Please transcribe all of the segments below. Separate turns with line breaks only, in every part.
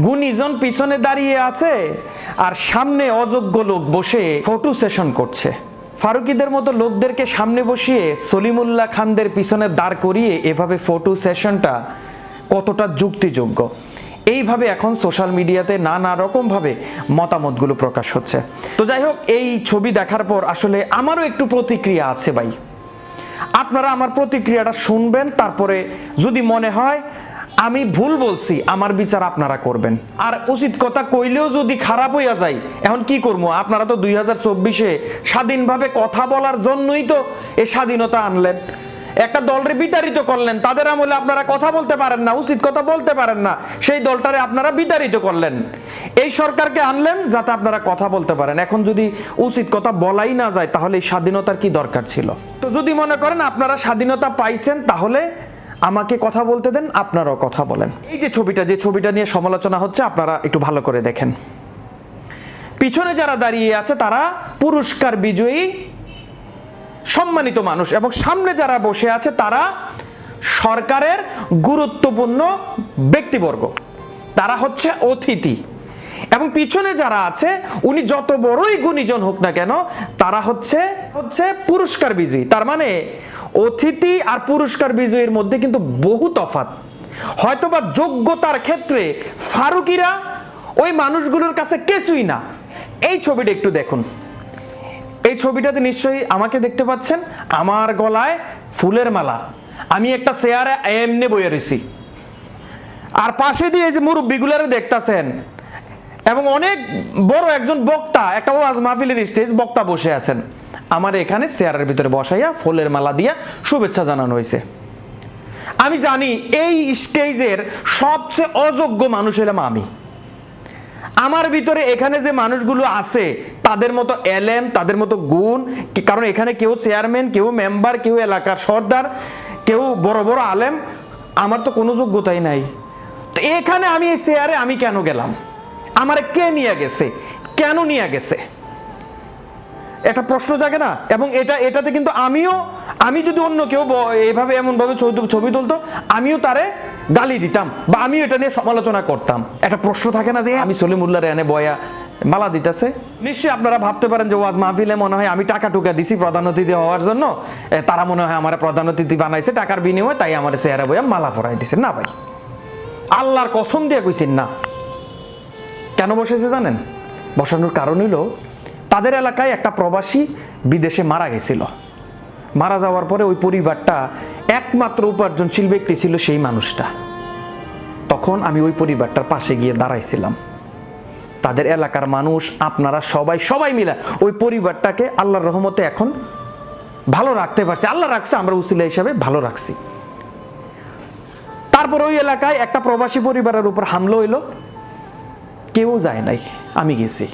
গুণীজন পিছনে দাঁড়িয়ে আছে আর সামনে অযোগ্য লোক বসে ফটো সেশন করছে। ফারুকীদের মতো লোকদেরকে সামনে বসিয়ে সলিমুল্লাহ খানদের পিছনে দাঁড় করিয়ে এভাবে ফটো সেশনটা কতটা যুক্তিযোগ্য, এইভাবে এখন সোশ্যাল মিডিয়াতে নানা রকমভাবে মতামতগুলো প্রকাশ হচ্ছে। তো যাই হোক, এই ছবি দেখার পর আসলে আমারও একটু প্রতিক্রিয়া আছে ভাই। আপনারা আমার প্রতিক্রিয়াটা শুনবেন, তারপরে যদি মনে হয় আমি ভুল বলছি আমার বিচার আপনারা করবেন। আর উচিত কথা কইলেও যদি খারাপ হইয়া যায়, এখন কি করবো? আপনারা তো 2024-এ স্বাধীনভাবে কথা বলার জন্যই তো এই স্বাধীনতা আনলেন, একটা দলরে বিতাড়িত করলেন। তাদের আমলে আপনারা কথা বলতে পারেন না, উচিত কথা বলতে পারেন না, সেই দলটারে আপনারা বিতাড়িত করলেন। এই সরকারকে আনলেন যাতে আপনারা কথা বলতে পারেন। এখন যদি উচিত কথা বলাই না যায়, তাহলে এই স্বাধীনতার কি দরকার ছিল? তো যদি মনে করেন আপনারা স্বাধীনতা পাইছেন, তাহলে আমাকে কথা বলতে দেন, আপনারাও কথা বলেন। এই যে ছবিটা নিয়ে সমালোচনা হচ্ছে, আপনারা একটু ভালো করে দেখেন। পিছনে যারা দাঁড়িয়ে আছে তারা পুরস্কার বিজয়ী সম্মানিত মানুষ, এবং সামনে যারা বসে আছে তারা সরকারের গুরুত্বপূর্ণ ব্যক্তিবর্গ, তারা হচ্ছে অতিথি। এবং পিছনে যারা আছে উনি যত বড়ই গুণীজন হোক না কেন, তারা হচ্ছে পুরস্কার বিজয়ী। তার মানে অতিথি আর পুরস্কার বিজয়ীর মধ্যে কিন্তু বহু তফাৎ। হয়তোবা যোগ্যতার ক্ষেত্রে ফারুকীরা ওই মানুষগুলোর কাছে কিছুই না। এই ছবিটা একটু দেখুন। এই ছবিটাতে নিশ্চয়ই আমাকে দেখতে পাচ্ছেন, আমার গলায় ফুলের মালা, আমি একটা চেয়ারে এমনি বইয়ে রয়েছি, আর পাশে দিয়ে যে মুরব্বিগুলারে দেখতেছেন, এবং অনেক বড় একজন বক্তা, একটা ওয়াজ মাহফিলের স্টেজ বক্তা বসে আছেন। আমার এখানে চেয়ারের ভিতরে বসাইয়া ফুলের মালা দিয়া শুভেচ্ছা জানানো হয়েছে। আমি জানি এই স্টেজের সবচেয়ে অযোগ্য মানুষ হলাম আমি। আমার ভিতরে এখানে যে মানুষগুলো আছে তাদের মতো এলেম, তাদের মতো গুণ, কারণ এখানে কেউ চেয়ারম্যান, কেউ মেম্বার, কেউ এলাকার সর্দার, কেউ বড় বড় আলেম, আমার তো কোনো যোগ্যতাই নাই। তো এখানে আমি এই চেয়ারে আমি কেন গেলাম? আমার কে নিয়ে গেছে? কেন নিয়ে গেছে? একটা প্রশ্ন জাগে না? এবং এটাতে কিন্তু আমি যদি অন্য কেউ এভাবে এমনভাবে ছবি তুলতো, আমিও তারে গালি দিতাম বা আমিও এটা নিয়ে সমালোচনা করতাম। একটা প্রশ্ন থাকে না যে আমি সলিমুল্লাহর এনে বয়া মালা দিতেছে। নিশ্চয়ই আপনারা ভাবতে পারেন যে ওয়াজ মাহফিলে মনে হয় আমি টাকা টুকা দিছি প্রধান অতিথি হওয়ার জন্য, তারা মনে হয় আমার প্রধান অতিথি বানাইছে টাকার বিনিময়ে, তাই আমার চেহারা বয়া মালা পরাই দিছে। না ভাই, আল্লাহর কসম দিয়ে কইছেন না। কেন বসেছে জানেন? বসানোর কারণ হইল তাদের এলাকায় একটা প্রবাসী বিদেশে মারা গেছিল। মারা যাওয়ার পরে ওই পরিবারটা একমাত্র উপার্জনশীল ব্যক্তি ছিল সেই মানুষটা। তখন আমি ওই পরিবারটার পাশে গিয়ে দাঁড়াইছিলাম। তাদের এলাকার মানুষ, আপনারা সবাই মিলে ওই পরিবারটাকে আল্লাহর রহমতে এখন ভালো রাখতে পারছি। আল্লাহ রাখছে, আমরা উসিলা হিসাবে ভালো রাখছি। তারপর ওই এলাকায় একটা প্রবাসী পরিবারের উপর হামলা হইল, কেউ যায় নাই, আমি গেছি,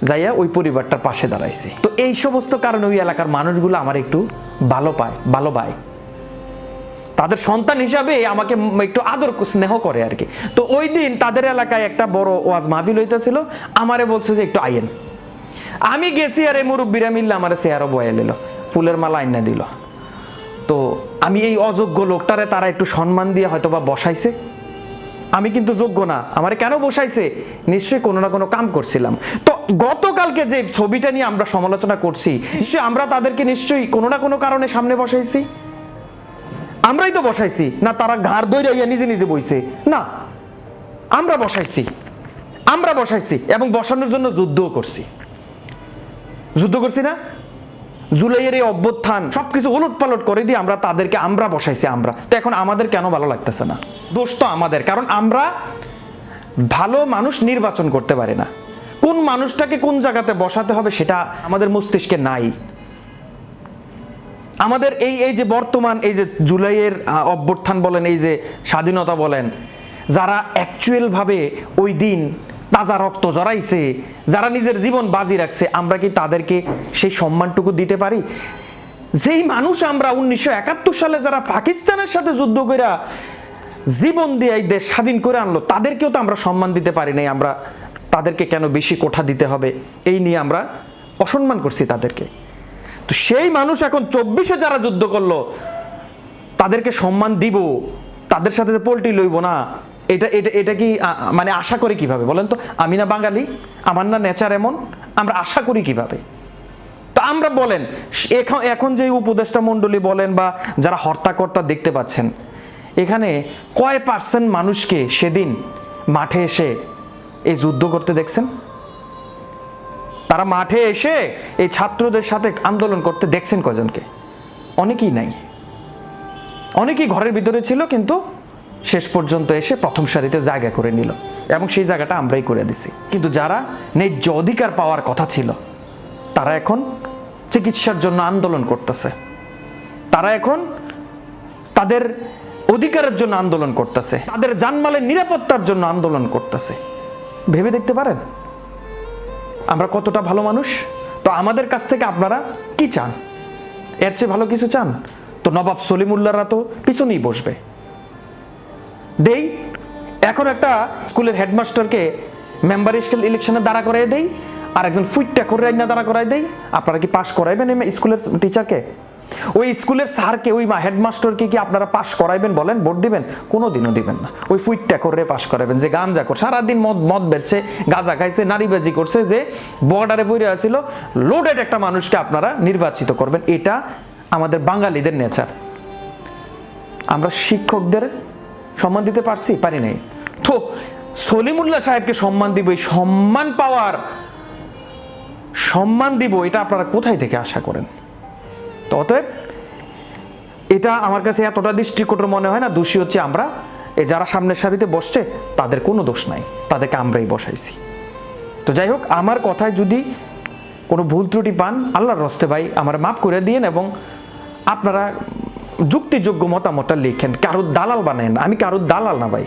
যাইয়া ওই পরিবারটার পাশে দাঁড়াইছি। তো এই সমস্ত কারণে ওই এলাকার মানুষগুলো আমার একটু ভালো পায়, তাদের সন্তান হিসাবে আমাকে একটু আদর স্নেহ করে আর কি। তো ওই দিন তাদের এলাকায় একটা বড় ওয়াজ মাহফিল হইতেছিল, আমারে বলছে যে একটু আইয়েন। আমি গেছি, আর এই মুরব্বীরা মিললে আমার চেয়ারও বয়ে নিল, ফুলের মালা আইনা দিল। তো আমি এই অযোগ্য লোকটারে তারা একটু সম্মান দিয়ে হয়তো বা বসাইছে। আমি কিন্তু যোগ্য না, আমারে কেন বসাইছে? নিশ্চয়ই কোনো না কোনো কাম করছিলাম। তো গতকালকে যে ছবিটা নিয়ে আমরা সমালোচনা করছি, নিশ্চয়ই আমরা তাদেরকে নিশ্চয়ই কোনো না কোনো কারণে সামনে বসাইছি। আমরাই তো বসাইছি না, তারা ঘাড় দইরাইয়া নিজে নিজে বইছে না, আমরা বসাইছি এবং বসানোর জন্য যুদ্ধও করছি না? জুলাইয়ের এই অভ্যুত্থান সবকিছু উলট পালট করে দিয়ে তাদেরকে বসাইছি। তো এখন আমাদের কেন ভালো লাগতেছে না? দোষ তো আমাদের, কারণ আমরা ভালো মানুষ নির্বাচন করতে পারি না। কোন মানুষটাকে কোন জায়গাতে বসাতে হবে সেটা আমাদের মস্তিষ্কে নাই। আমাদের এই যে বর্তমান এই যে জুলাইয়ের অভ্যুত্থান বলেন, এই যে স্বাধীনতা বলেন, যারা অ্যাকচুয়াল ভাবে ওই দিন তাজা রক্ত জড়াইছে, যারা নিজের জীবন বাজি রাখছে, আমরা কি তাদেরকে সেই সম্মানটুকু দিতে পারি? যেই মানুষ আমরা 1971 সালে যারা পাকিস্তানের সাথে যুদ্ধ করে জীবন দিয়ে এই দেশ স্বাধীন করে আনলো, তাদেরকেও তো আমরা সম্মান দিতে পারি নাই। আমরা তাদেরকে কেন বেশি কোঠা দিতে হবে, এই নিয়ে আমরা অসম্মান করছি তাদেরকে। তো সেই মানুষ এখন 24-এ যারা যুদ্ধ করলো তাদেরকে সম্মান দিব, তাদের সাথে পোল্টি লইব না, এটা এটা এটা কি মানে আশা করি কিভাবে বলেন তো? আমি না বাঙালি, আমার না নেচার এমন, আমরা আশা করি কিভাবে? তো আমরা বলেন এখন যে উপদেষ্টা মণ্ডলী বলেন বা যারা হর্তাকর্তা দেখতে পাচ্ছেন, এখানে কয় পার্সেন্ট মানুষকে সেদিন মাঠে এসে এই যুদ্ধ করতে দেখছেন? তারা মাঠে এসে এই ছাত্রদের সাথে আন্দোলন করতে দেখছেন কয়জনকে? অনেকেই নাই, অনেকেই ঘরের ভিতরে ছিল, কিন্তু শেষ পর্যন্ত এসে প্রথম সারিতে জায়গা করে নিল, এবং সেই জায়গাটা আমরাই করে দিছি। কিন্তু যারা ন্যায্য অধিকার পাওয়ার কথা ছিল, তারা এখন চিকিৎসার জন্য আন্দোলন করতেছে, তারা এখন তাদের অধিকারের জন্য আন্দোলন করতেছে, তাদের জানমালের নিরাপত্তার জন্য আন্দোলন করতেছে। ভেবে দেখতে পারেন আমরা কতটা ভালো মানুষ? তো আমাদের কাছ থেকে আপনারা কি চান? এর চেয়ে ভালো কিছু চান? তো নবাব সলিমুল্লাহরা তো পিছনেই বসবে। দেই এখন একটা স্কুলের হেডমাস্টারকে মেম্বার ইলেকশনে দাঁড়া করাই দেই, আর একজন ফুইটটা করে না দাঁড়া করাই দেই, আপনারা কি পাশ করাইবেন স্কুলের টিচারকে? ওই স্কুলের স্যারকে, ওই হেডমাস্টারকে কি আপনারা পাশ করাইবেন? বলেন, ভোট দিবেন? কোনোদিনও দিবেন না। ওই ফুইটটা করে পাশ করাবেন যে গাঞ্জা কর, সারাদিন মদ বেচছে, গাঁজা খাইছে, নারীবাজি করছে, যে বর্ডারে পড়ে আছিল, লোডেড একটা মানুষকে আপনারা নির্বাচিত করবেন। এটা আমাদের বাঙালিদের নেচার। আমরা শিক্ষকদের সম্মান দিতে পারছি? পারি নাই। তো সলিমুল্লাহ সাহেবকে সম্মান দিব, এই সম্মান দিব, এটা আপনারা কোথায় থেকে আশা করেন? তো অতএব এটা আমার কাছে এতটা দৃষ্টিকটু মনে হয় না। দোষী হচ্ছে আমরা, যারা সামনের সারিতে বসছে তাদের কোনো দোষ নাই, তাদেরকে আমরাই বসাইছি। তো যাই হোক, আমার কথায় যদি কোনো ভুল ত্রুটি পান, আল্লাহর রস্তে ভাই আমার মাফ করে দিয়েন, এবং আপনারা যুক্তিযোগ্য মতামতটা লিখেন, কারোর দালাল বানায়েন। আমি কারোর দালাল না ভাই।